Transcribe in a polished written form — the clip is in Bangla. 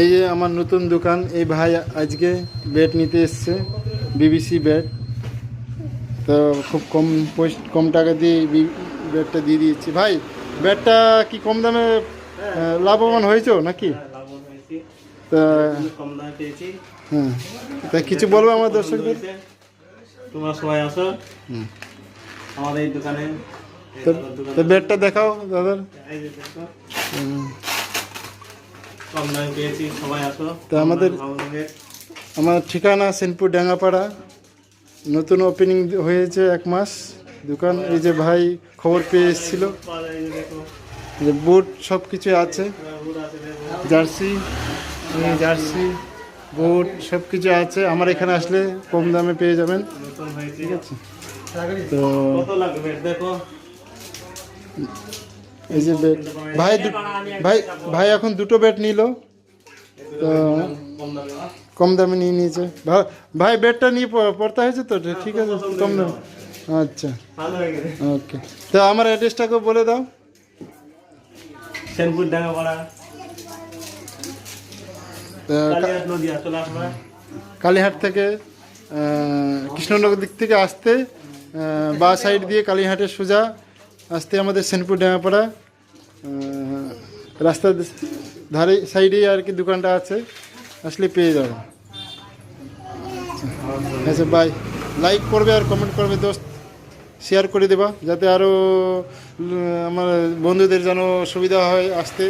এই যে আমার নতুন দোকান, এই ভাই আজকে বেড নিতে এসছে, বিবিসি বেড। তো খুব কম টাকা দিয়ে বেডটা দিয়ে দিয়েছি। ভাই বেডটা কি কম দামে লাভবান হয়েছো নাকি? তা হ্যাঁ, তা কিছু বলবো আমার দর্শকদের? তোমরা সবাই আসো আমাদের এই দোকানে। তো বেডটা দেখাও দাদার। কম দামে পেয়েছি, সবাই আসো। তো আমার ঠিকানা সেনপুর ডাঙ্গাপাড়া, নতুন ওপেনিং হয়েছে 1 মাস দোকান। এই যে ভাই খবর পেয়ে এসেছিল, যে বুট সব কিছু আছে, জার্সি বুট সব কিছু আছে। আমার এখানে আসলে কম দামে পেয়ে যাবেন, ঠিক আছে? তো এই যে বেড ভাই এখন 2টো বেড নিল, তো কম দামে নিয়ে নিয়েছে। ভাই বেডটা নিয়ে পড়তে হয়েছে তো, ঠিক আছে, কম দামে। আচ্ছা, ওকে। তো আমার অ্যাড্রেসটাকে বলে দাও। সেনপুর ডাঙ্গাপাড়া, কালীহাট থেকে কৃষ্ণনগর দিক থেকে আসতে বা সাইড দিয়ে কালীহাটের সোজা আসতে আমাদের সেনপুর ডাঙ্গাপাড়া রাস্তার ধারে সাইডেই আর কি দোকানটা আছে, আসলে পেয়ে যাবে। আচ্ছা বাই। লাইক করবে আর কমেন্ট করবে দোস্ত, শেয়ার করে দেবা, যাতে আরও আমার বন্ধুদের যেন সুবিধা হয় আসতে।